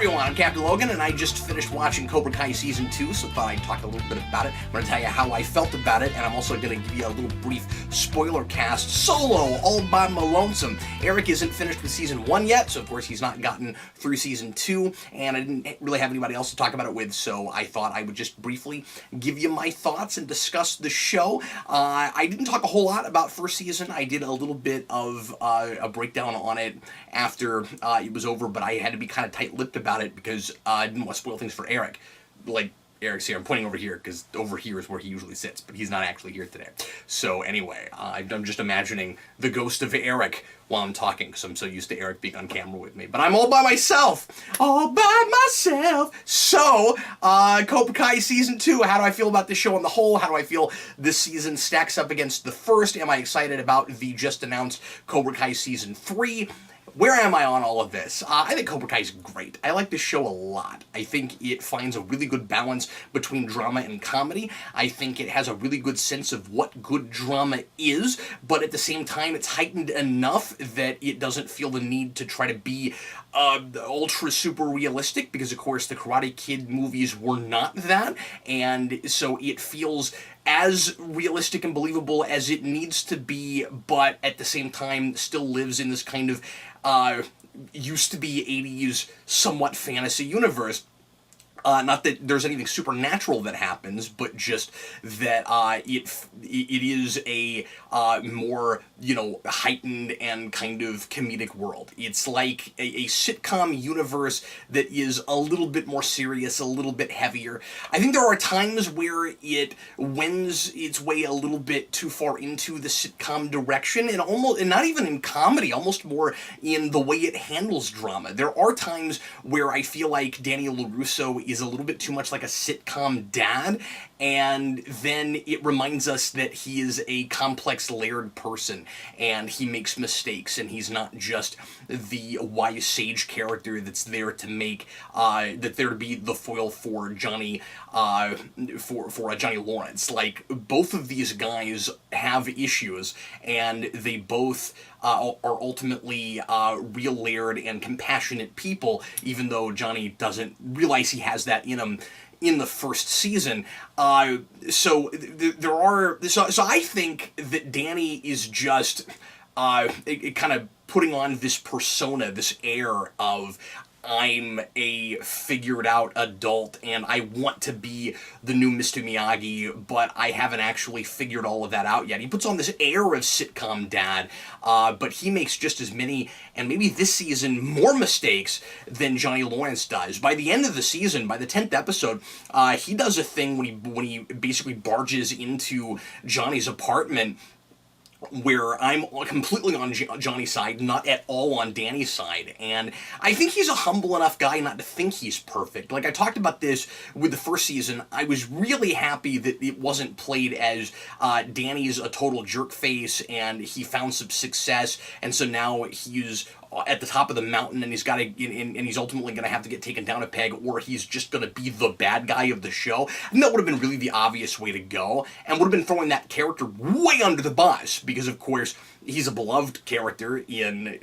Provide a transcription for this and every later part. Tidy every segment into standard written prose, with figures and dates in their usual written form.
everyone, I'm Captain Logan, and I just finished watching Cobra Kai Season 2, so thought I'd talk a little bit about it. I'm going to tell you how I felt about it, and I'm also going to give you a little brief spoiler cast solo, all by my lonesome. Eric isn't finished with Season 1 yet, so of course he's not gotten through Season 2, and I didn't really have anybody else to talk about it with, so I thought I would just briefly give you my thoughts and discuss the show. I didn't talk a whole lot about first season. I did a little bit of a breakdown on it after it was over, but I had to be kind of tight-lipped about it because I didn't want to spoil things for Eric. Like, Eric's here. I'm pointing over here because over here is where he usually sits, but he's not actually here today. So anyway, I'm just imagining the ghost of Eric while I'm talking because I'm so used to Eric being on camera with me. But I'm all by myself. All by myself. So, Cobra Kai Season 2. How do I feel about this show on the whole? How do I feel this season stacks up against the first? Am I excited about the just announced Cobra Kai Season 3? Where am I on all of this? I think Cobra Kai is great. I like this show a lot. I think it finds a really good balance between drama and comedy. I think it has a really good sense of what good drama is, but at the same time it's heightened enough that it doesn't feel the need to try to be ultra super realistic, because of course the Karate Kid movies were not that, and so it feels as realistic and believable as it needs to be, but at the same time still lives in this kind of used to be 80s somewhat fantasy universe. Not that there's anything supernatural that happens, but just that it is a more, heightened and kind of comedic world. It's like a sitcom universe that is a little bit more serious, a little bit heavier. I think there are times where it wends its way a little bit too far into the sitcom direction, and not even in comedy, almost more in the way it handles drama. There are times where I feel like Daniel LaRusso is a little bit too much like a sitcom dad, and then it reminds us that he is a complex, layered person, and he makes mistakes, and he's not just the wise sage character that's there to make to be the foil for Johnny for Johnny Lawrence. Like, both of these guys have issues, and they both are ultimately real layered and compassionate people, even though Johnny doesn't realize he has that in him in the first season. So I think that Danny is just kind of putting on this persona, this air of, I'm a figured-out adult, and I want to be the new Mr. Miyagi, but I haven't actually figured all of that out yet. He puts on this air of sitcom dad, but he makes just as many, and maybe this season, more mistakes than Johnny Lawrence does. By the end of the season, by the 10th episode, he does a thing when he basically barges into Johnny's apartment, where I'm completely on Johnny's side, not at all on Danny's side, and I think he's a humble enough guy not to think he's perfect. Like, I talked about this with the first season. I was really happy that it wasn't played as Danny's a total jerk face, and he found some success, and so now he's at the top of the mountain, and he's ultimately going to have to get taken down a peg, or he's just going to be the bad guy of the show. And that would have been really the obvious way to go, and would have been throwing that character way under the bus, because of course he's a beloved character in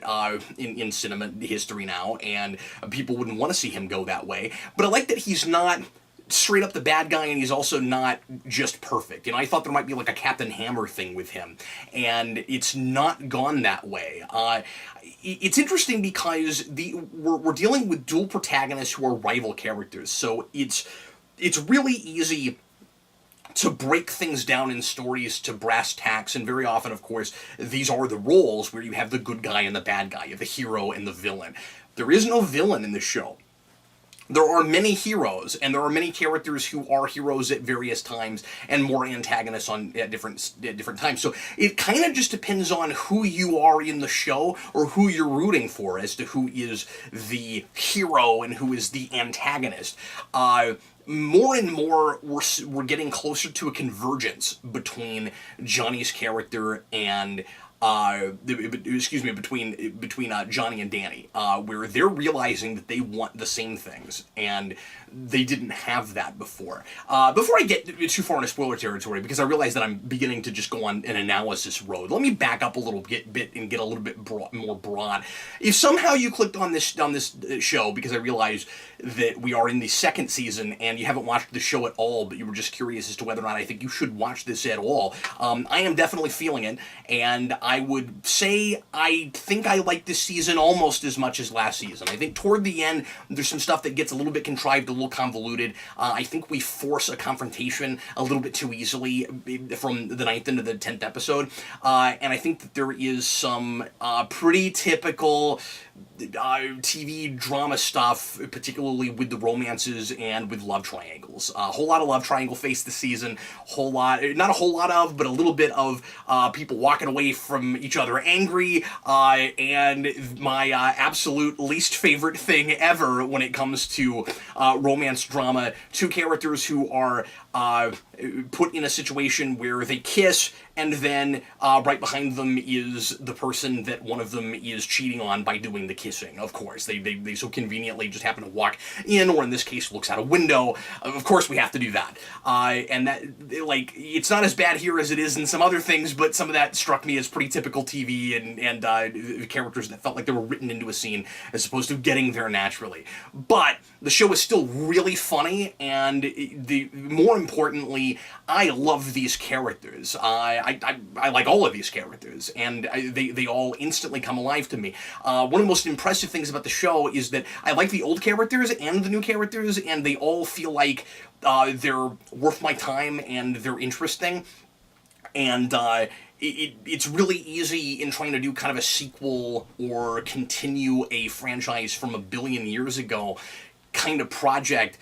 cinema history now, and people wouldn't want to see him go that way. But I like that he's not straight up the bad guy, and he's also not just perfect. I thought there might be like a Captain Hammer thing with him, and it's not gone that way. It's interesting because we're dealing with dual protagonists who are rival characters, so it's really easy to break things down in stories to brass tacks, and very often, of course, these are the roles where you have the good guy and the bad guy, you have the hero and the villain. There is no villain in the show. There are many heroes, and there are many characters who are heroes at various times, and more antagonists at different times. So it kind of just depends on who you are in the show, or who you're rooting for, as to who is the hero and who is the antagonist. More and more, we're getting closer to a convergence between Johnny's character and between Johnny and Danny, where they're realizing that they want the same things, and they didn't have that before. Before I get too far into spoiler territory, because I realize that I'm beginning to just go on an analysis road, let me back up a little bit and get a little bit more broad. If somehow you clicked on this show because I realize that we are in the second season and you haven't watched the show at all, but you were just curious as to whether or not I think you should watch this at all, I am definitely feeling it, and I would say I think I like this season almost as much as last season. I think toward the end, there's some stuff that gets a little bit contrived, a little convoluted. I think we force a confrontation a little bit too easily from the 9th into the 10th episode, and I think that there is some pretty typical TV drama stuff, particularly with the romances and with love triangles. A whole lot of love triangle face this season. Not a whole lot of, but a little bit of people walking away from each other angry, and my absolute least favorite thing ever when it comes to romance drama, two characters who are put in a situation where they kiss, and then right behind them is the person that one of them is cheating on by doing the kissing. Of course, they so conveniently just happen to walk in, or in this case, looks out a window. Of course, we have to do that. And that, like, it's not as bad here as it is in some other things, but some of that struck me as pretty typical TV and characters that felt like they were written into a scene as opposed to getting there naturally. But the show is still really funny, and more importantly, I love these characters. I like all of these characters, and they all instantly come alive to me. One of the most impressive things about the show is that I like the old characters and the new characters, and they all feel like they're worth my time and they're interesting. And it's really easy in trying to do kind of a sequel or continue a franchise from a billion years ago kind of project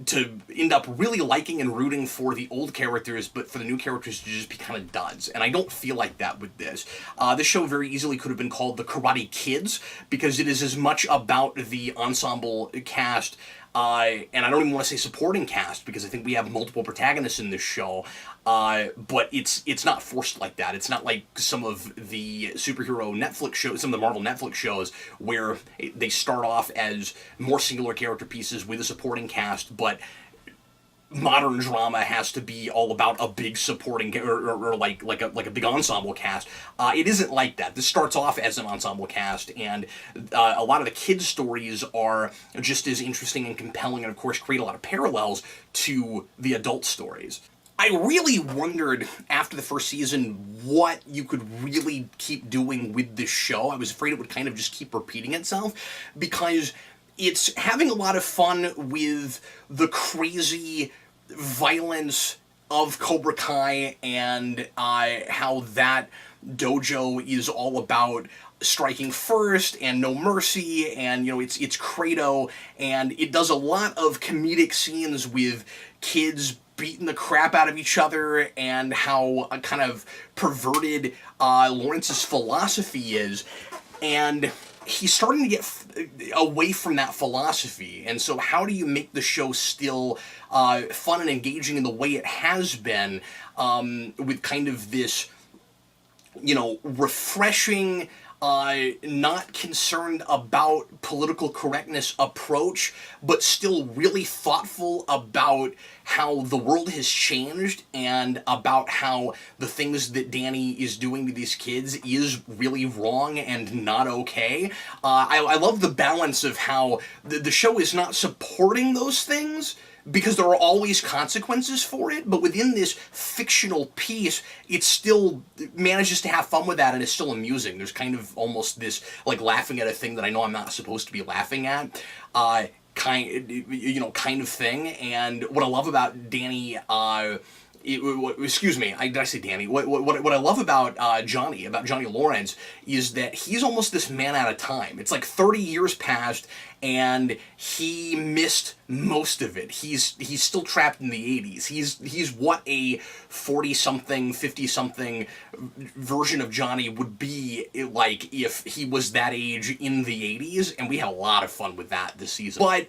to end up really liking and rooting for the old characters, but for the new characters to just be kind of duds. And I don't feel like that with this. This show very easily could have been called The Karate Kids, because it is as much about the ensemble cast, and I don't even want to say supporting cast, because I think we have multiple protagonists in this show, but it's not forced like that. It's not like some of the superhero Netflix shows, some of the Marvel Netflix shows, where they start off as more singular character pieces with a supporting cast, but modern drama has to be all about a big supporting or like a big ensemble cast. It isn't like that. This starts off as an ensemble cast, and a lot of the kids' stories are just as interesting and compelling, and of course create a lot of parallels to the adult stories. I really wondered after the first season what you could really keep doing with this show. I was afraid it would kind of just keep repeating itself, because it's having a lot of fun with the crazy violence of Cobra Kai and how that dojo is all about striking first and no mercy, and it's Credo, and it does a lot of comedic scenes with kids beating the crap out of each other, and how kind of perverted Lawrence's philosophy is, and he's starting to get away from that philosophy. And so how do you make the show still fun and engaging in the way it has been, with kind of this, refreshing, not concerned about political correctness approach, but still really thoughtful about how the world has changed and about how the things that Danny is doing to these kids is really wrong and not okay. I love the balance of how the show is not supporting those things, because there are always consequences for it, but within this fictional piece, it still manages to have fun with that, and it's still amusing. There's kind of almost this, like, laughing at a thing that I know I'm not supposed to be laughing at, kind of thing. And what I love about Danny, excuse me, did I say Danny? What I love about Johnny Lawrence, is that he's almost this man out of time. It's like 30 years passed, and he missed most of it. He's still trapped in the 80s. He's what a 40-something, 50-something version of Johnny would be like if he was that age in the 80s, and we had a lot of fun with that this season. But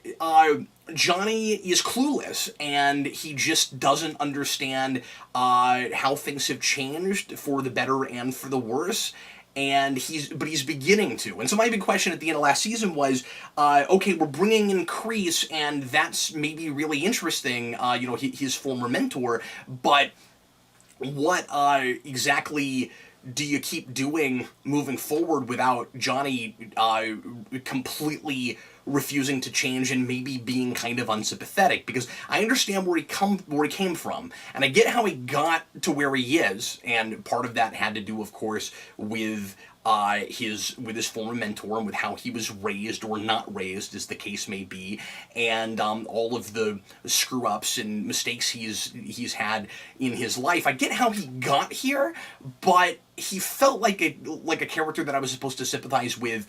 Johnny is clueless, and he just doesn't understand how things have changed for the better and for the worse. And he's beginning to. And so my big question at the end of last season was, okay, we're bringing in Kreese, and that's maybe really interesting, his former mentor, but what exactly do you keep doing moving forward without Johnny completely refusing to change and maybe being kind of unsympathetic? Because I understand where he came from, and I get how he got to where he is, and part of that had to do, of course, with his former mentor and with how he was raised or not raised, as the case may be, and all of the screw ups and mistakes he's had in his life. I get how he got here, but he felt like a character that I was supposed to sympathize with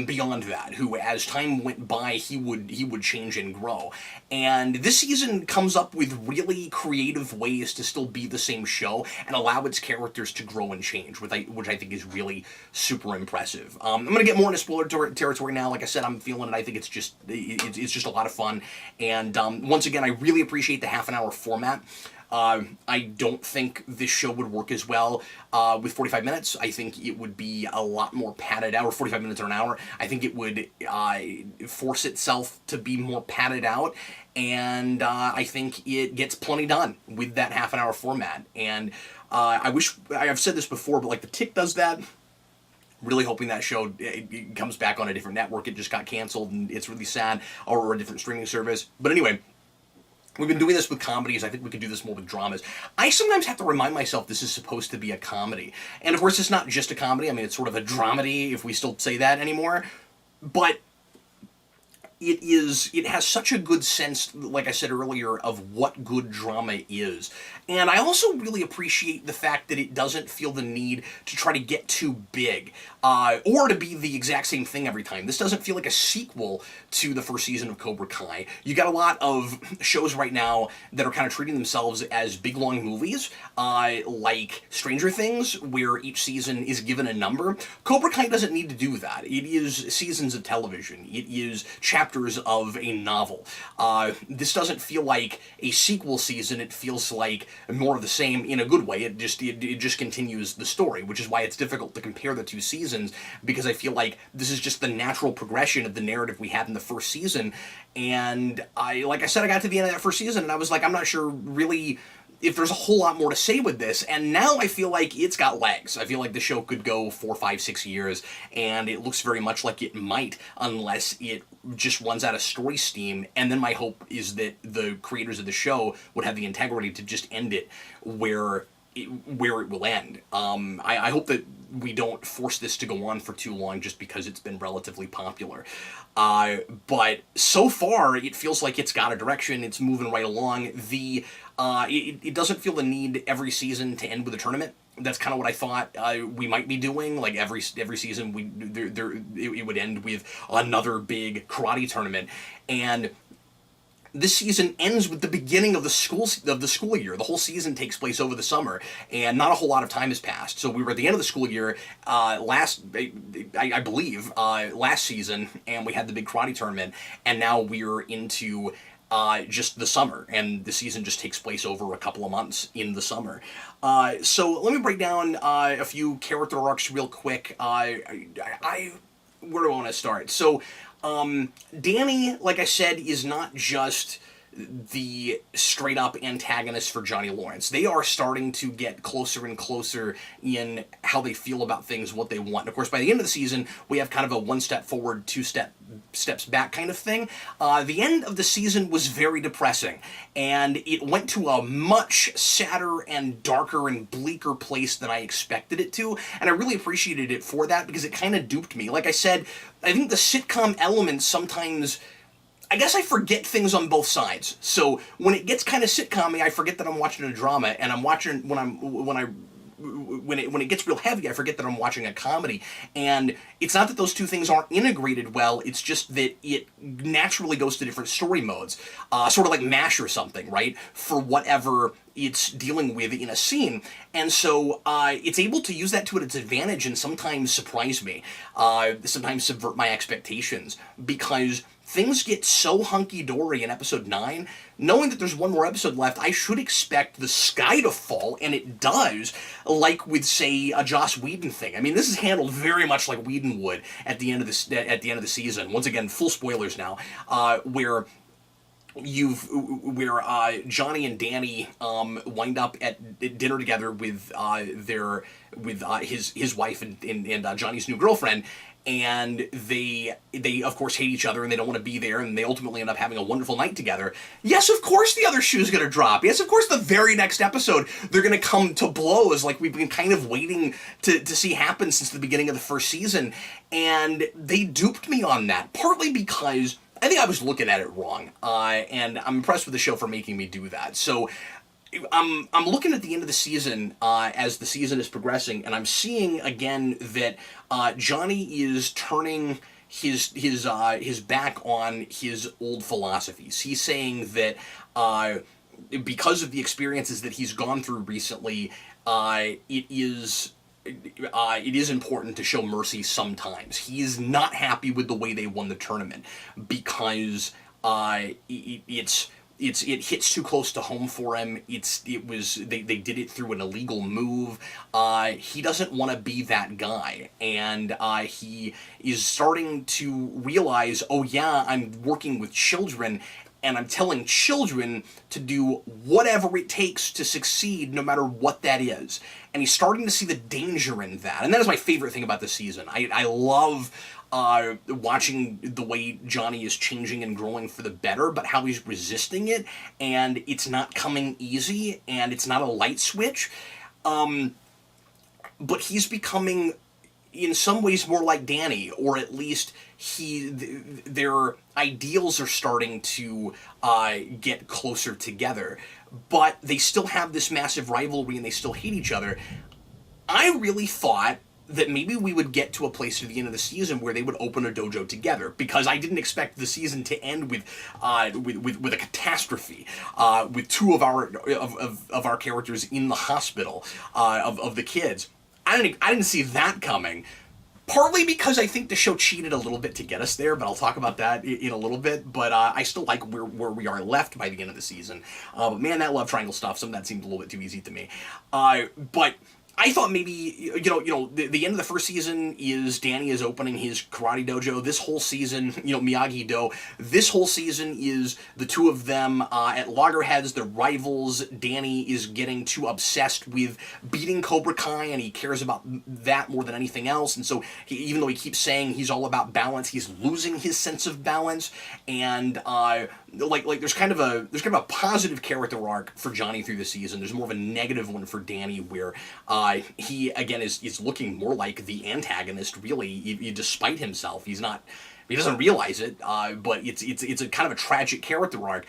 beyond that, who as time went by he would change and grow. And this season comes up with really creative ways to still be the same show and allow its characters to grow and change, which I think is really super impressive. I'm gonna get more into spoiler territory now. Like I said, I'm feeling it. I think it's just a lot of fun. And once again, I really appreciate the half-an-hour format. I don't think this show would work as well with 45 minutes. I think it would be a lot more padded out, or 45 minutes or an hour. I think it would force itself to be more padded out, and I think it gets plenty done with that half-an-hour format. And I wish, I've said this before, but like The Tick does that. Really hoping that show it comes back on a different network. It just got canceled, and it's really sad, or a different streaming service. But anyway, we've been doing this with comedies. I think we could do this more with dramas. I sometimes have to remind myself this is supposed to be a comedy. And of course, it's not just a comedy. I mean, it's sort of a dramedy, if we still say that anymore. But it has such a good sense, like I said earlier, of what good drama is. And I also really appreciate the fact that it doesn't feel the need to try to get too big, or to be the exact same thing every time. This doesn't feel like a sequel to the first season of Cobra Kai. You got a lot of shows right now that are kind of treating themselves as big, long movies, like Stranger Things, where each season is given a number. Cobra Kai doesn't need to do that. It is seasons of television. It is chapters of a novel. This doesn't feel like a sequel season. It feels like more of the same in a good way. It just continues the story, which is why it's difficult to compare the two seasons, because I feel like this is just the natural progression of the narrative we had in the first season. And like I said, I got to the end of that first season and I was like, I'm not sure really if there's a whole lot more to say with this, and now I feel like it's got legs. I feel like the show could go 4, 5, 6 years, and it looks very much like it might, unless it just runs out of story steam. And then my hope is that the creators of the show would have the integrity to just end it where it will end. I hope that we don't force this to go on for too long just because it's been relatively popular. But so far, it feels like it's got a direction. It's moving right along. It doesn't feel the need every season to end with a tournament. That's kind of what I thought we might be doing. Like every season, it would end with another big karate tournament. And this season ends with the beginning of the school year. The whole season takes place over the summer, and not a whole lot of time has passed. So we were at the end of the school year I believe, last season, and we had the big karate tournament, and now we're into just the summer, and the season just takes place over a couple of months in the summer. So let me break down a few character arcs real quick. Where do I want to start? So Danny, like I said, is not just the straight-up antagonist for Johnny Lawrence. They are starting to get closer and closer in how they feel about things, what they want. And of course, by the end of the season, we have kind of a one step forward, steps back kind of thing. The end of the season was very depressing, and it went to a much sadder and darker and bleaker place than I expected it to, and I really appreciated it for that, because it kind of duped me. Like I said, I think the sitcom elements sometimes, I guess I forget things on both sides. So when it gets kind of sitcom-y, I forget that I'm watching a drama, and I'm watching when I when it gets real heavy, I forget that I'm watching a comedy. And it's not that those two things aren't integrated well, it's just that it naturally goes to different story modes, sort of like MASH or something, right? For whatever it's dealing with in a scene. And so it's able to use that to its advantage and sometimes surprise me, sometimes subvert my expectations, because things get so hunky-dory in episode 9, knowing that there's one more episode left, I should expect the sky to fall, and it does, like with, say, a Joss Whedon thing. I mean, this is handled very much like Whedon would at the end of the season. Once again, full spoilers now, where Johnny and Danny wind up at dinner together with his wife and Johnny's new girlfriend, and they of course hate each other and they don't want to be there, and they ultimately end up having a wonderful night together. Yes, of course the other shoe's gonna drop. Yes, of course the very next episode they're gonna come to blows, like we've been kind of waiting to see happen since the beginning of the first season. And they duped me on that, partly because I think I was looking at it wrong, and I'm impressed with the show for making me do that. So I'm looking at the end of the season as the season is progressing, and I'm seeing again that Johnny is turning his back on his old philosophies. He's saying that because of the experiences that he's gone through recently, it is important to show mercy sometimes. He's not happy with the way they won the tournament because it hits too close to home for him. They did it through an illegal move. He doesn't want to be that guy, and he is starting to realize, oh yeah, I'm working with children, and I'm telling children to do whatever it takes to succeed, no matter what that is. And he's starting to see the danger in that. And that is my favorite thing about the season. I love watching the way Johnny is changing and growing for the better, but how he's resisting it, and it's not coming easy, and it's not a light switch. But he's becoming, in some ways, more like Danny, or at least their ideals are starting to get closer together, but they still have this massive rivalry and they still hate each other. I really thought that maybe we would get to a place at the end of the season where they would open a dojo together, because I didn't expect the season to end with a catastrophe, with two of our characters in the hospital, of the kids. I didn't see that coming. Partly because I think the show cheated a little bit to get us there, but I'll talk about that in a little bit. But I still like where we are left by the end of the season. But man, that love triangle stuff, some of that seemed a little bit too easy to me. But I thought maybe, the end of the first season is Danny is opening his karate dojo. This whole season, Miyagi-Do, this whole season is the two of them at loggerheads, they're rivals. Danny is getting too obsessed with beating Cobra Kai, and he cares about that more than anything else. And so even though he keeps saying he's all about balance, he's losing his sense of balance. And there's kind of a positive character arc for Johnny through the season. There's more of a negative one for Danny, where he again is looking more like the antagonist, really, despite himself. He doesn't realize it, but it's a kind of a tragic character arc,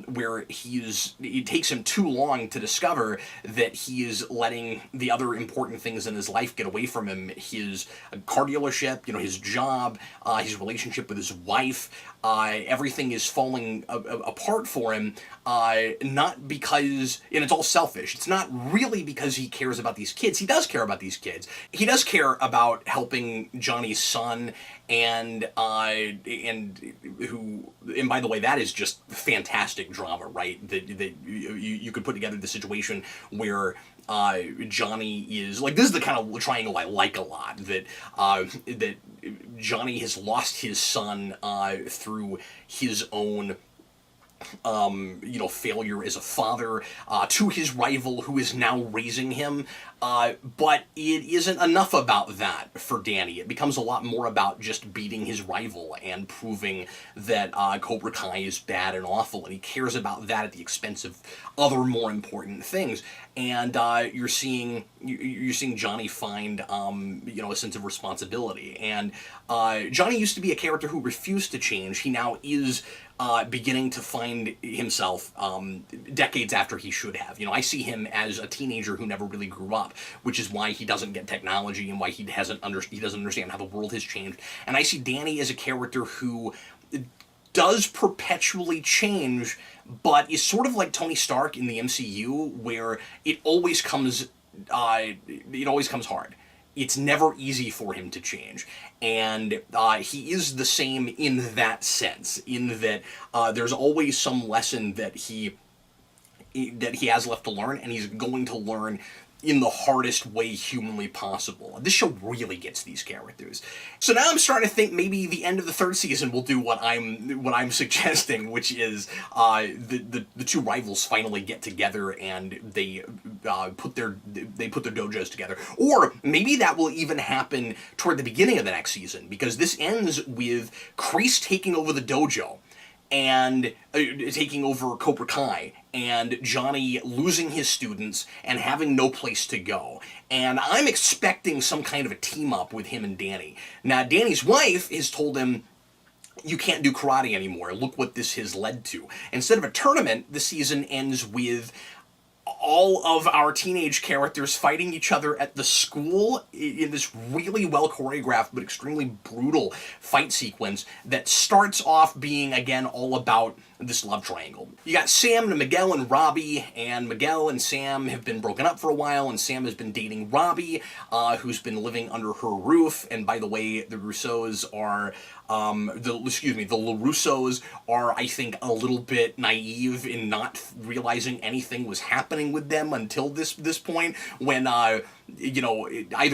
where it takes him too long to discover that he is letting the other important things in his life get away from him. His car dealership, his job, his relationship with his wife, everything is falling apart for him, not because, and it's all selfish. It's not really because he cares about these kids. He does care about these kids. He does care about helping Johnny's son, and by the way, that is just fantastic drama, right? That you could put together the situation where Johnny is like, this is the kind of triangle I like a lot, that Johnny has lost his son through his own failure as a father, to his rival who is now raising him. But it isn't enough about that for Danny. It becomes a lot more about just beating his rival and proving that Cobra Kai is bad and awful, and he cares about that at the expense of other more important things. And you're seeing Johnny find a sense of responsibility. And Johnny used to be a character who refused to change. He now is beginning to find himself decades after he should have. I see him as a teenager who never really grew up, which is why he doesn't get technology and why he doesn't understand how the world has changed. And I see Danny as a character who does perpetually change, but is sort of like Tony Stark in the MCU, where it always comes hard. It's never easy for him to change, and he is the same in that sense, in that there's always some lesson that he has left to learn, and he's going to learn in the hardest way humanly possible. This show really gets these characters. So now I'm starting to think maybe the end of the third season will do what I'm suggesting, which is the two rivals finally get together and they put their dojos together. Or maybe that will even happen toward the beginning of the next season, because this ends with Kreese taking over the dojo and taking over Cobra Kai, and Johnny losing his students and having no place to go. And I'm expecting some kind of a team-up with him and Danny. Now, Danny's wife has told him, you can't do karate anymore. Look what this has led to. Instead of a tournament, the season ends with all of our teenage characters fighting each other at the school in this really well choreographed but extremely brutal fight sequence that starts off being, again, all about this love triangle. You got Sam and Miguel and Robbie, and Miguel and Sam have been broken up for a while, and Sam has been dating Robbie, who's been living under her roof. And by the way, the Russos are the LaRussos are, I think, a little bit naive in not realizing anything was happening with them until this point, when either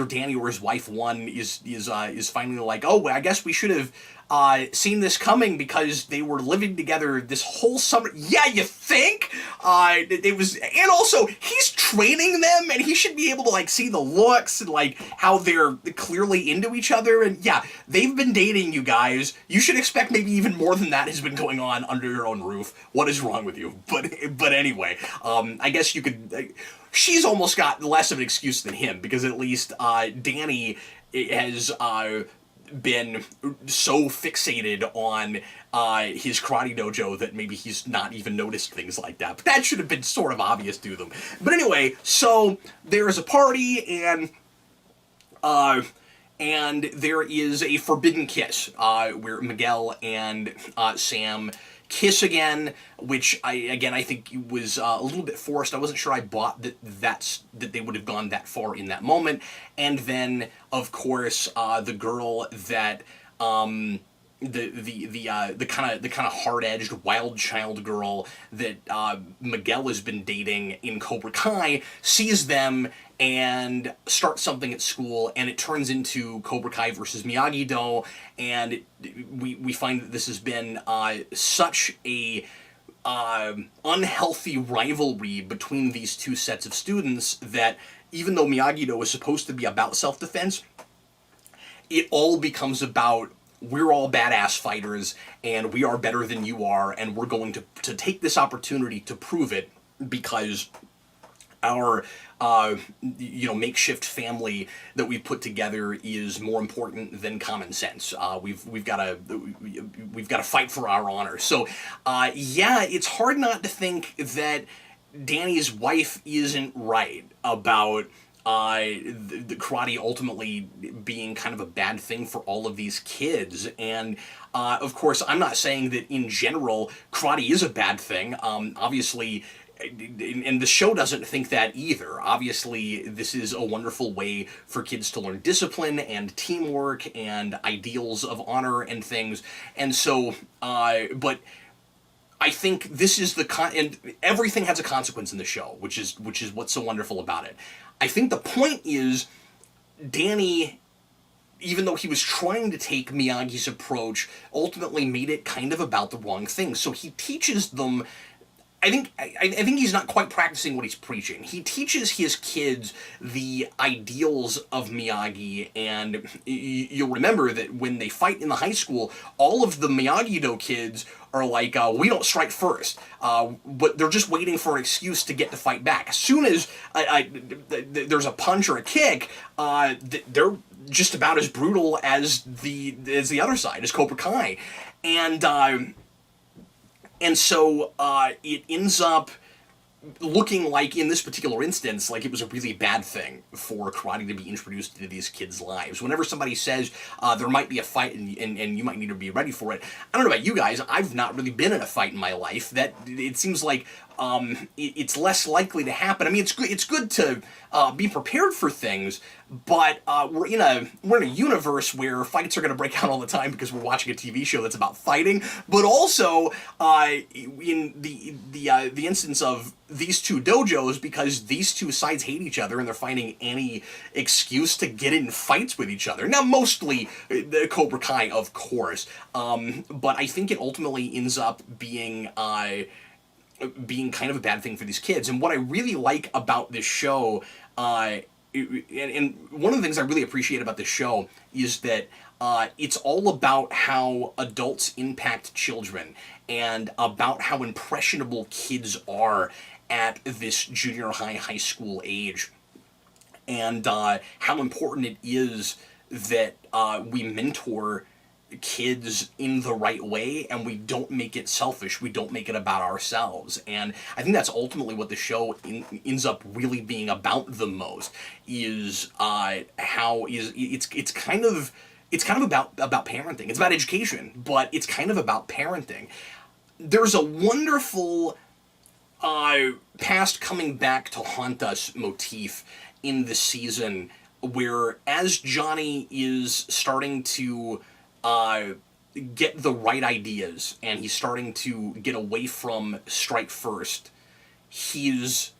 Danny or his wife, one, is finally like, oh, I guess we should have seen this coming because they were living together this whole summer. Yeah, you think? It was, and also he's training them, and he should be able to see the looks and how they're clearly into each other. And yeah, they've been dating, you guys. You should expect maybe even more than that has been going on under your own roof. What is wrong with you? But anyway, I guess you could. She's almost got less of an excuse than him, because at least Danny has been so fixated on his karate dojo that maybe he's not even noticed things like that. But that should have been sort of obvious to them. But anyway, so there is a party, and there is a forbidden kiss where Miguel and Sam kiss again, which I think was a little bit forced. I wasn't sure I bought that they would have gone that far in that moment. And then, of course, the girl that the kind of hard-edged wild child girl that Miguel has been dating in Cobra Kai sees them and starts something at school, and it turns into Cobra Kai versus Miyagi-Do, and we find that this has been such a unhealthy rivalry between these two sets of students that even though Miyagi-Do is supposed to be about self-defense, it all becomes about, we're all badass fighters, and we are better than you are, and we're going to take this opportunity to prove it, because our makeshift family that we've put together is more important than common sense. We've got to fight for our honor. So yeah, it's hard not to think that Danny's wife isn't right about the karate ultimately being kind of a bad thing for all of these kids. And of course, I'm not saying that in general karate is a bad thing. Obviously, and the show doesn't think that either. Obviously, this is a wonderful way for kids to learn discipline and teamwork and ideals of honor and things. And so, but I think this is and everything has a consequence in the show, which is what's so wonderful about it. I think the point is, Danny, even though he was trying to take Miyagi's approach, ultimately made it kind of about the wrong thing. So he teaches them, I think he's not quite practicing what he's preaching. He teaches his kids the ideals of Miyagi, and you'll remember that when they fight in the high school, all of the Miyagi-Do kids are like, we don't strike first, but they're just waiting for an excuse to get to fight back. As soon as there's a punch or a kick, they're just about as brutal as the other side, as Cobra Kai. And And so it ends up looking like, in this particular instance, like it was a really bad thing for karate to be introduced into these kids' lives. Whenever somebody says there might be a fight and you might need to be ready for it, I don't know about you guys, I've not really been in a fight in my life. That it seems like it's less likely to happen. I mean, it's good to be prepared for things, but we're in a universe where fights are going to break out all the time because we're watching a TV show that's about fighting. But also in the instance of these two dojos, because these two sides hate each other and they're finding any excuse to get in fights with each other. Now, mostly the Cobra Kai, of course, but I think it ultimately ends up being kind of a bad thing for these kids. And what I really like about this show, and one of the things I really appreciate about this show is that it's all about how adults impact children and about how impressionable kids are at this junior high school age, and how important it is that we mentor kids in the right way, and we don't make it selfish, we don't make it about ourselves. And I think that's ultimately what the show ends up really being about the most, is how it's kind of about parenting. It's about education, but it's kind of about parenting. There's a wonderful past coming back to haunt us motif in the season, where as Johnny is starting to get the right ideas and he's starting to get away from strike first, he's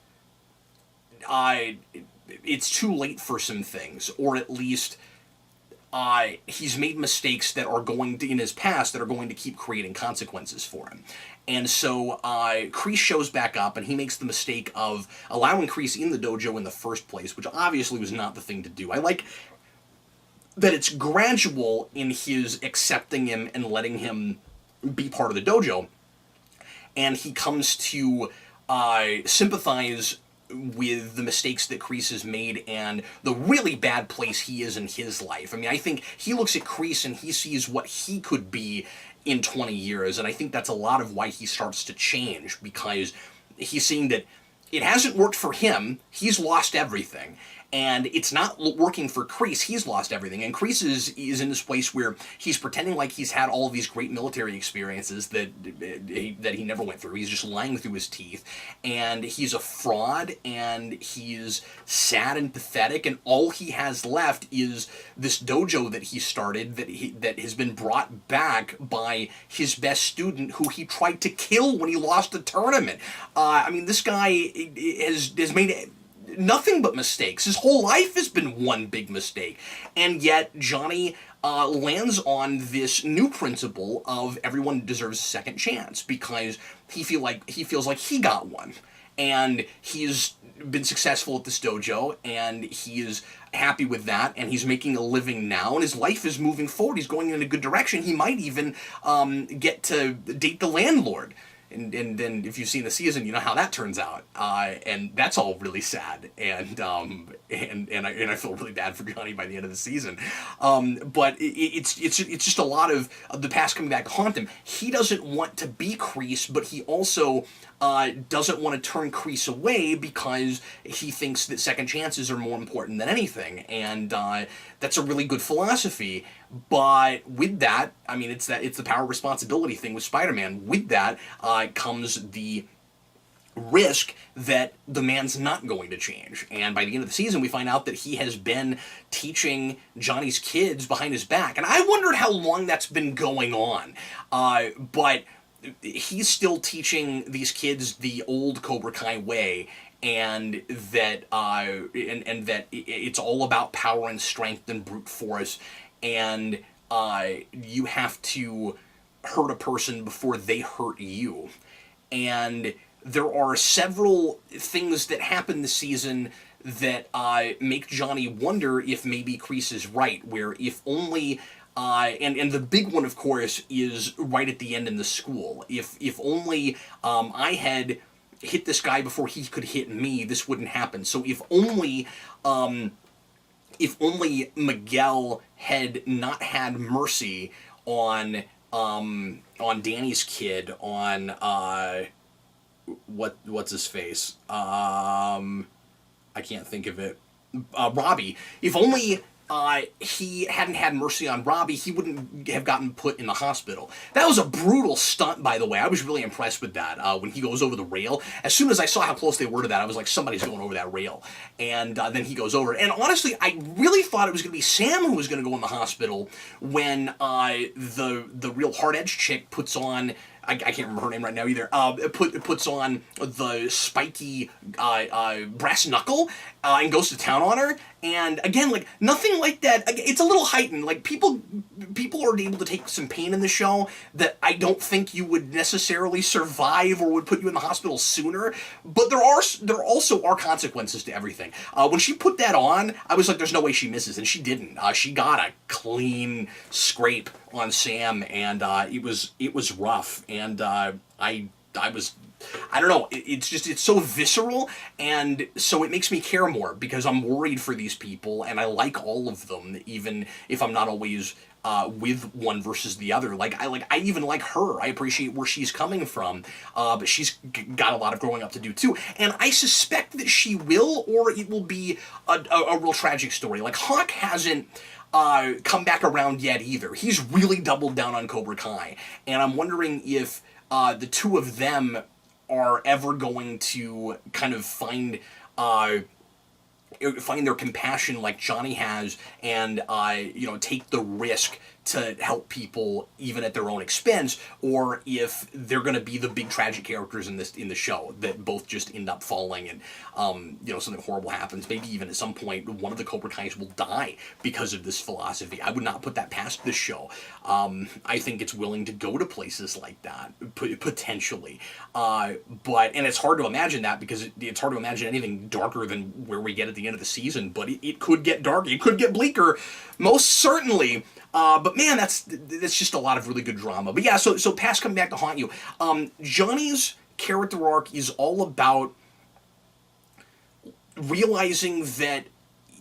it's too late for some things, or at least he's made mistakes that are going to, in his past, that are going to keep creating consequences for him. And so Kreese shows back up, and he makes the mistake of allowing Kreese in the dojo in the first place, which obviously was not the thing to do. I like that it's gradual in his accepting him and letting him be part of the dojo, and he comes to sympathize with the mistakes that Kreese has made and the really bad place he is in his life. I mean, I think he looks at Kreese and he sees what he could be in 20 years, and I think that's a lot of why he starts to change, because he's seeing that it hasn't worked for him, he's lost everything, and it's not working for Kreese, he's lost everything. And Kreese is in this place where he's pretending like he's had all of these great military experiences that he never went through. He's just lying through his teeth, and he's a fraud, and he's sad and pathetic, and all he has left is this dojo that he started that has been brought back by his best student, who he tried to kill when he lost the tournament. I mean, this guy has made nothing but mistakes. His whole life has been one big mistake. And yet Johnny lands on this new principle of everyone deserves a second chance, because he feels like he got one. And he's been successful at this dojo, and he is happy with that, and he's making a living now, and his life is moving forward. He's going in a good direction. He might even get to date the landlord. And then if you've seen the season, you know how that turns out, and that's all really sad, and I feel really bad for Johnny by the end of the season, but it's just a lot of the past coming back to haunt him. He doesn't want to be Kreese, but he also doesn't want to turn Kreese away, because he thinks that second chances are more important than anything, and that's a really good philosophy. But with that, I mean, it's the power responsibility thing with Spider-Man. With that comes the risk that the man's not going to change. And by the end of the season, we find out that he has been teaching Johnny's kids behind his back. And I wondered how long that's been going on. But he's still teaching these kids the old Cobra Kai way, and that that it's all about power and strength and brute force, and you have to hurt a person before they hurt you. And there are several things that happen this season that make Johnny wonder if maybe Kreese is right, where if only and the big one, of course, is right at the end in the school. If only I had hit this guy before he could hit me, this wouldn't happen. So if only Miguel had not had mercy on on Danny's kid, on what's his face? I can't think of it. Robbie. If only he hadn't had mercy on Robbie, he wouldn't have gotten put in the hospital. That was a brutal stunt, by the way. I was really impressed with that. When he goes over the rail, as soon as I saw how close they were to that, I was like, somebody's going over that rail. And then he goes over. And honestly, I really thought it was going to be Sam who was going to go in the hospital when the real hard-edged chick puts on... I can't remember her name right now either. Puts on the spiky brass knuckle and goes to town on her. And again, like, nothing like that. It's a little heightened. Like, people are able to take some pain in the show that I don't think you would necessarily survive or would put you in the hospital sooner. But there also are consequences to everything. When she put that on, I was like, there's no way she misses, and she didn't. She got a clean scrape on Sam, and it was rough. And I don't know, it's so visceral, and so it makes me care more, because I'm worried for these people, and I like all of them, even if I'm not always with one versus the other. I even like her. I appreciate where she's coming from, but she's got a lot of growing up to do too, and I suspect that she will, or it will be a real tragic story. Like, Hawk hasn't come back around yet either. He's really doubled down on Cobra Kai, and I'm wondering if the two of them are ever going to kind of find their compassion like Johnny has, and take the risk to help people even at their own expense, or if they're going to be the big tragic characters in the show that both just end up falling, and something horrible happens. Maybe even at some point one of the Cobra Kais will die because of this philosophy. I would not put that past this show. I think it's willing to go to places like that potentially, and it's hard to imagine that, because it's hard to imagine anything darker than where we get at the end of the season. But it could get dark. It could get bleaker, most certainly. But man, that's just a lot of really good drama. But yeah, so past coming back to haunt you. Johnny's character arc is all about realizing that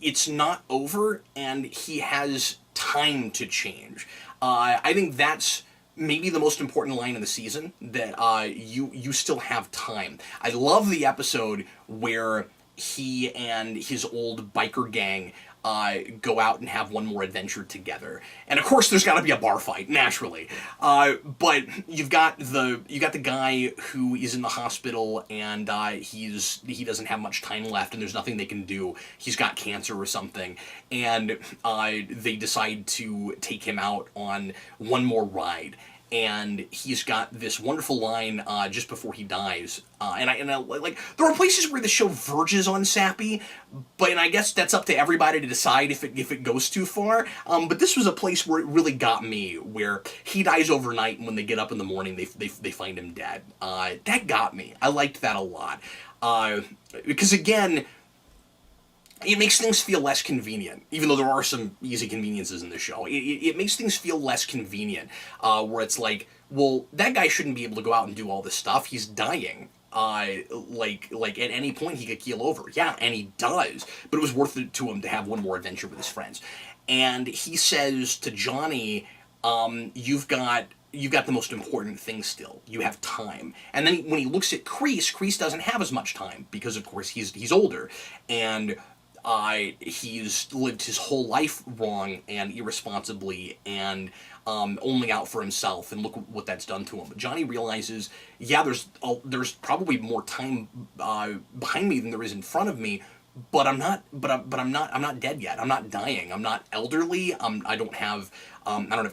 it's not over and he has time to change. I think that's maybe the most important line in the season, that you still have time. I love the episode where he and his old biker gang go out and have one more adventure together, and of course there's got to be a bar fight naturally. But you've got the guy who is in the hospital, and he doesn't have much time left, and there's nothing they can do. He's got cancer or something, and they decide to take him out on one more ride. And he's got this wonderful line just before he dies, and I like, there are places where the show verges on sappy, and I guess that's up to everybody to decide if it goes too far. But this was a place where it really got me, where he dies overnight, and when they get up in the morning, they find him dead. That got me. I liked that a lot, because again, it makes things feel less convenient, even though there are some easy conveniences in the show. It makes things feel less convenient, where it's like, well, that guy shouldn't be able to go out and do all this stuff. He's dying. Like at any point he could keel over. Yeah, and he does. But it was worth it to him to have one more adventure with his friends. And he says to Johnny, you've got the most important thing still. You have time. And then when he looks at Kreese doesn't have as much time, because of course he's older, and he's lived his whole life wrong and irresponsibly, and only out for himself, and look what that's done to him. But Johnny realizes, yeah, there's probably more time behind me than there is in front of me, but I'm not dead yet. I'm not dying. I'm not elderly. I don't have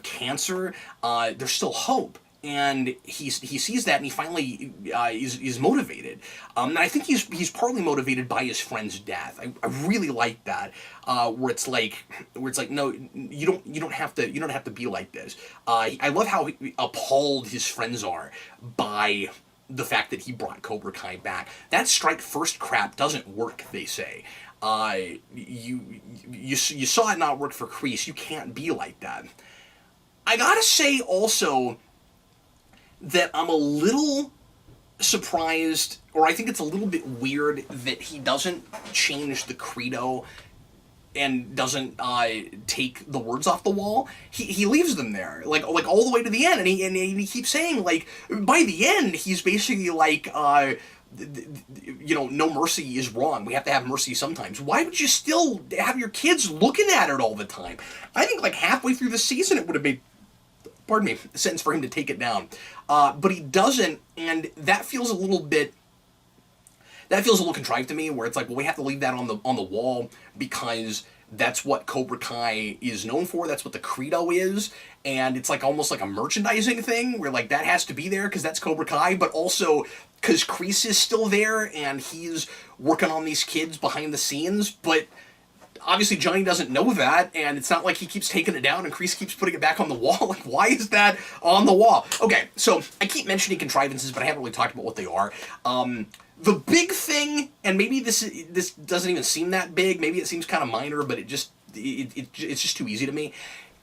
cancer. There's still hope. And he sees that, and he finally is motivated. And I think he's partly motivated by his friend's death. I really like that, where it's like no, you don't have to be like this. I love how appalled his friends are by the fact that he brought Cobra Kai back. That strike first crap doesn't work, they say. You saw it not work for Kreese. You can't be like that. I gotta say also that I'm a little surprised, or I think it's a little bit weird, that he doesn't change the credo doesn't take the words off the wall. He leaves them there, like all the way to the end, and he keeps saying, like, by the end he's basically like, no mercy is wrong. We have to have mercy sometimes. Why would you still have your kids looking at it all the time? I think like halfway through the season it would have made, pardon me, sense for him to take it down, but he doesn't, and that feels a little contrived to me, where it's like, well, we have to leave that on the wall because that's what Cobra Kai is known for. That's what the credo is, and it's like almost like a merchandising thing where like that has to be there because that's Cobra Kai, but also because Kreese is still there and he's working on these kids behind the scenes, but obviously Johnny doesn't know that, and it's not like he keeps taking it down and Kreese keeps putting it back on the wall. Like, why is that on the wall? Okay, so I keep mentioning contrivances, but I haven't really talked about what they are. The big thing, and maybe this doesn't even seem that big, maybe it seems kind of minor, but it's just too easy to me.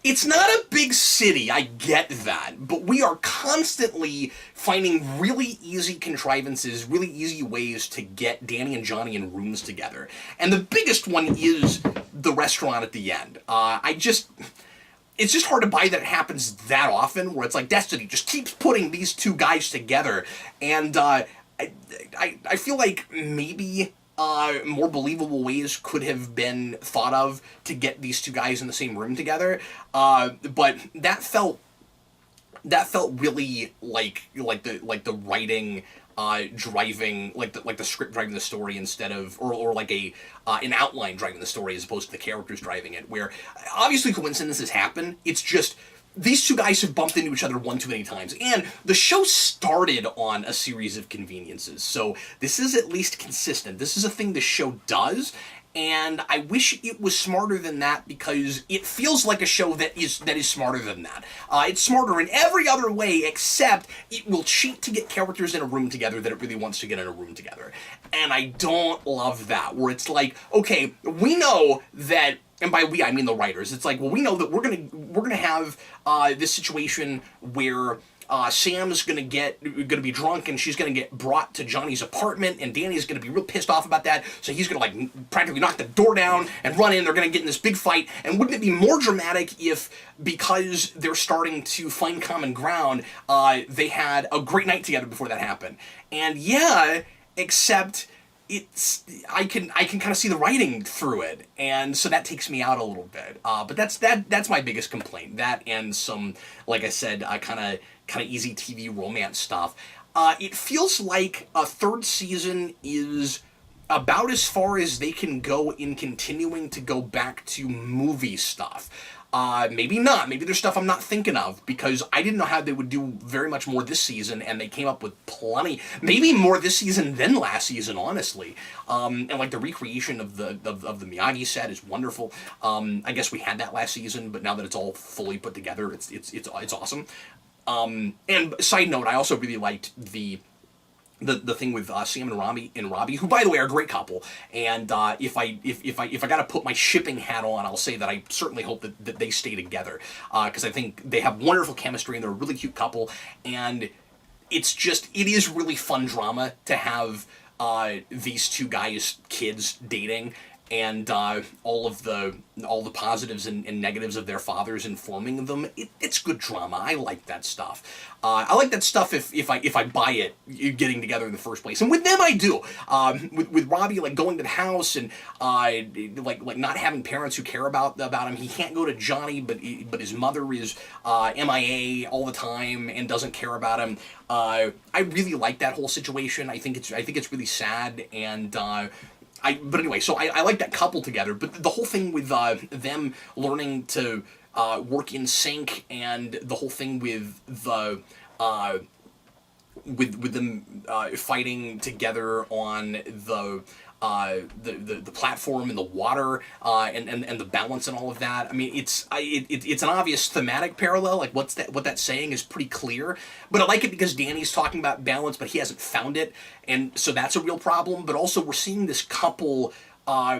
It's not a big city, I get that, but we are constantly finding really easy contrivances, really easy ways to get Danny and Johnny in rooms together. And the biggest one is the restaurant at the end. It's just hard to buy that it happens that often, where it's like Destiny just keeps putting these two guys together, and I feel like maybe more believable ways could have been thought of to get these two guys in the same room together, but that felt really like the writing driving, like the script driving the story instead of, or like an outline driving the story as opposed to the characters driving it, where obviously coincidences happen. It's just these two guys have bumped into each other one too many times, and the show started on a series of conveniences, so this is at least consistent. This is a thing the show does, and I wish it was smarter than that, because it feels like a show that is smarter than that. It's smarter in every other way, except it will cheat to get characters in a room together that it really wants to get in a room together, and I don't love that, where it's like, okay, we know that, and by we I mean the writers, it's like, well, we know that we're gonna have this situation where Sam's gonna be drunk and she's gonna get brought to Johnny's apartment, and Danny's gonna be real pissed off about that, so he's gonna like practically knock the door down and run in. They're gonna get in this big fight, and wouldn't it be more dramatic if, because they're starting to find common ground, they had a great night together before that happened? And yeah, except I can kind of see the writing through it, and so that takes me out a little bit. But that's my biggest complaint. That and some, like I said, kind of easy TV romance stuff. It feels like a third season is about as far as they can go in continuing to go back to movie stuff. Maybe not. Maybe there's stuff I'm not thinking of, because I didn't know how they would do very much more this season, and they came up with plenty. Maybe more this season than last season, honestly. And like the recreation of the Miyagi set is wonderful. I guess we had that last season, but now that it's all fully put together, it's awesome. And side note, I also really liked the thing with Sam and Robbie, who by the way are a great couple, and if I gotta put my shipping hat on, I'll say that I certainly hope that they stay together, because I think they have wonderful chemistry and they're a really cute couple, and it is really fun drama to have these two guys' kids dating, and all the positives and negatives of their fathers informing them. It's good drama. I like that stuff. I like that stuff if I buy it, getting together in the first place. And with them I do. With Robbie, like going to the house and like not having parents who care about him. He can't go to Johnny, but his mother is MIA all the time and doesn't care about him. I really like that whole situation. I think it's really sad, and but anyway, so I like that couple together, but the whole thing with them learning to work in sync, and the whole thing with with them fighting together on the platform and the water, and the balance and all of that. I mean, it's an obvious thematic parallel. Like what that's saying is pretty clear. But I like it because Danny's talking about balance, but he hasn't found it, and so that's a real problem. But also, we're seeing this couple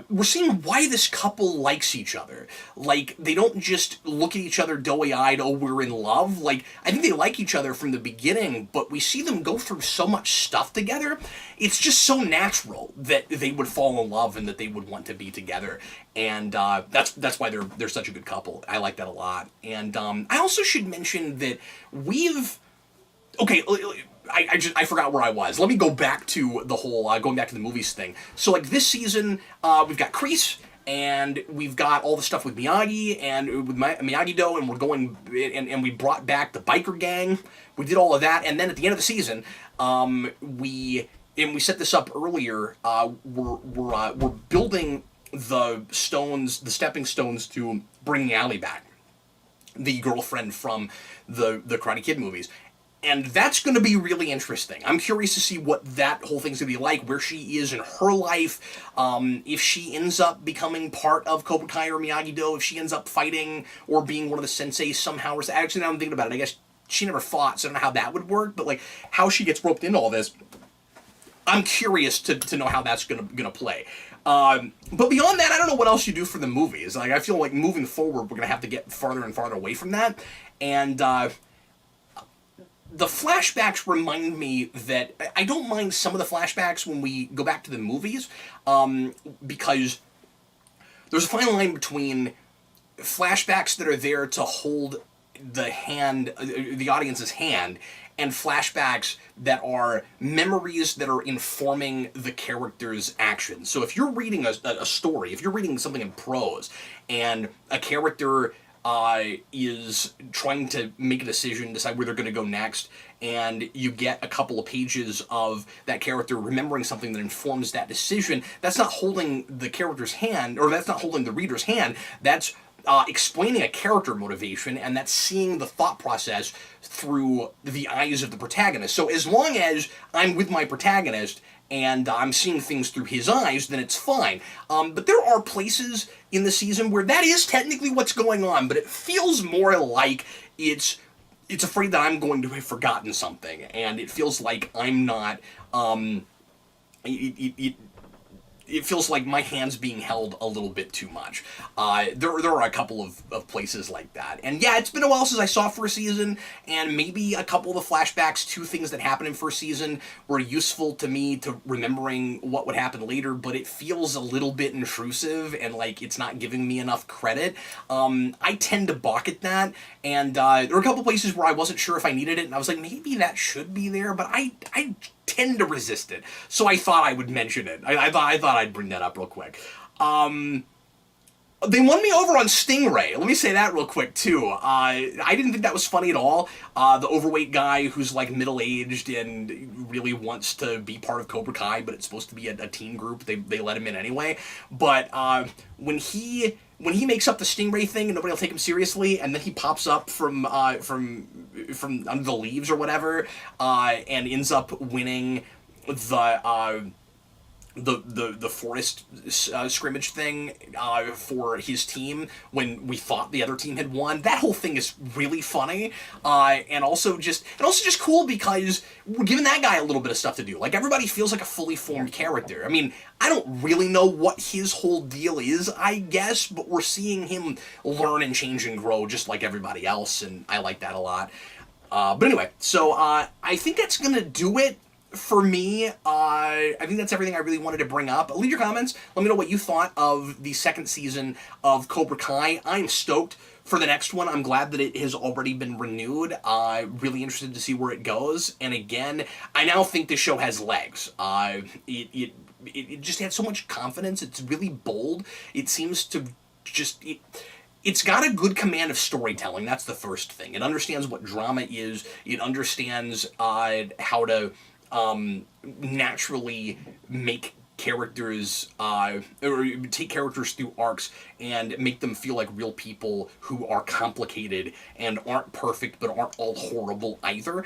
we're seeing why this couple likes each other. Like, they don't just look at each other doughy-eyed, oh, we're in love. Like, I think they like each other from the beginning, but we see them go through so much stuff together. It's just so natural that they would fall in love and that they would want to be together. And that's why they're such a good couple. I like that a lot. And I also should mention that we've... Okay, I forgot where I was. Let me go back to the whole going back to the movies thing. So like this season, we've got Kreese, and we've got all the stuff with Miyagi and with Miyagi-Do, and we're going and we brought back the biker gang. We did all of that, and then at the end of the season, we set this up earlier. We're building the stepping stones to bring the Alley back, the girlfriend from the Karate Kid movies. And that's going to be really interesting. I'm curious to see what that whole thing's going to be like, where she is in her life, if she ends up becoming part of Cobra Kai or Miyagi-Do, if she ends up fighting or being one of the senseis somehow. Or actually, now I'm thinking about it, I guess she never fought, so I don't know how that would work, but like how she gets roped into all this, I'm curious to know how that's gonna play. But beyond that, I don't know what else you do for the movies. Like, I feel like moving forward, we're going to have to get farther and farther away from that. And the flashbacks remind me that I don't mind some of the flashbacks when we go back to the movies, because there's a fine line between flashbacks that are there to hold the audience's hand, and flashbacks that are memories that are informing the character's actions. So if you're reading a story, if you're reading something in prose, and a character is trying to make a decision, decide where they're going to go next, and you get a couple of pages of that character remembering something that informs that decision, that's not holding the character's hand, or that's not holding the reader's hand, that's explaining a character motivation, and that's seeing the thought process through the eyes of the protagonist. So as long as I'm with my protagonist and I'm seeing things through his eyes, then it's fine. But there are places in the season where that is technically what's going on, but it feels more like it's afraid that I'm going to have forgotten something, and it feels like I'm not... It feels like my hand's being held a little bit too much. There are a couple of places like that. And yeah, it's been a while since I saw first season, and maybe a couple of the flashbacks to things that happened in first season were useful to me to remembering what would happen later, but it feels a little bit intrusive, and like it's not giving me enough credit. I tend to balk at that, and there were a couple places where I wasn't sure if I needed it, and I was like, maybe that should be there, but I tend to resist it, so I thought I would mention it. I thought I'd bring that up real quick. They won me over on Stingray. Let me say that real quick, too. I didn't think that was funny at all. The overweight guy who's, like, middle-aged and really wants to be part of Cobra Kai, but it's supposed to be a teen group. They let him in anyway. But when he makes up the Stingray thing and nobody will take him seriously, and then he pops up from under the leaves or whatever, and ends up winning the forest scrimmage thing for his team when we thought the other team had won. That whole thing is really funny, and also just cool because we're giving that guy a little bit of stuff to do. Like, everybody feels like a fully formed character. I mean, I don't really know what his whole deal is, I guess, but we're seeing him learn and change and grow just like everybody else, and I like that a lot. But anyway, so I think that's gonna do it for me. I think that's everything I really wanted to bring up. Leave your comments. Let me know what you thought of the second season of Cobra Kai. I'm stoked for the next one. I'm glad that it has already been renewed. Really interested to see where it goes. And again, I now think this show has legs. It just had so much confidence. It's really bold. It seems to just... It's got a good command of storytelling. That's the first thing. It understands what drama is. It understands how to naturally make characters, or take characters through arcs and make them feel like real people who are complicated and aren't perfect but aren't all horrible either.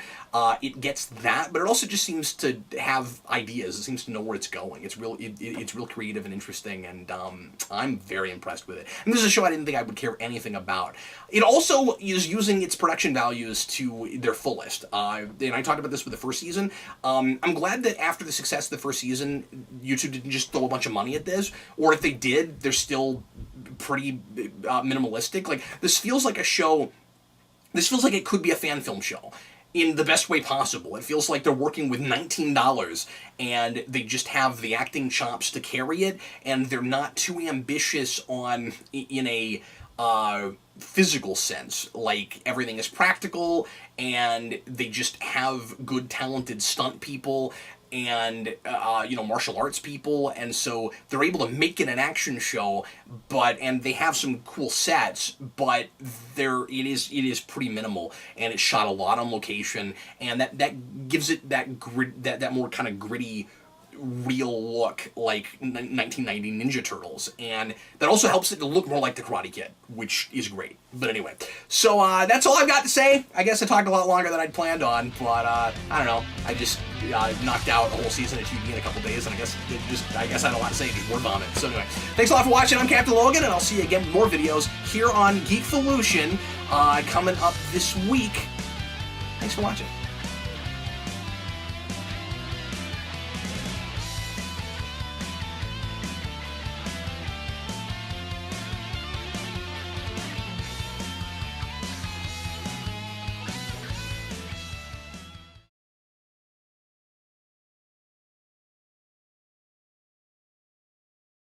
It gets that, but it also just seems to have ideas. It seems to know where it's going. It's real creative and interesting, and I'm very impressed with it. And this is a show I didn't think I would care anything about. It also is using its production values to their fullest. And I talked about this with the first season. I'm glad that after the success of the first season, YouTube Fujitsu didn't just throw a bunch of money at this, or if they did, they're still pretty minimalistic. Like, this feels like a show. This feels like it could be a fan film show in the best way possible. It feels like they're working with $19 and they just have the acting chops to carry it, and they're not too ambitious in a physical sense. Like, everything is practical, and they just have good, talented stunt people and martial arts people, and so they're able to make it an action show, and they have some cool sets, but it is pretty minimal, and it's shot a lot on location, and that gives it that more kind of gritty, real look, like 1990 Ninja Turtles, and that also helps it to look more like the Karate Kid, which is great. But anyway, so that's all I've got to say. I guess I talked a lot longer than I'd planned on, but I don't know. I just knocked out a whole season of TV in a couple days, and I guess I had a lot to say. Just word vomit. So anyway, thanks a lot for watching. I'm Captain Logan, and I'll see you again with more videos here on Geekvolution coming up this week. Thanks for watching.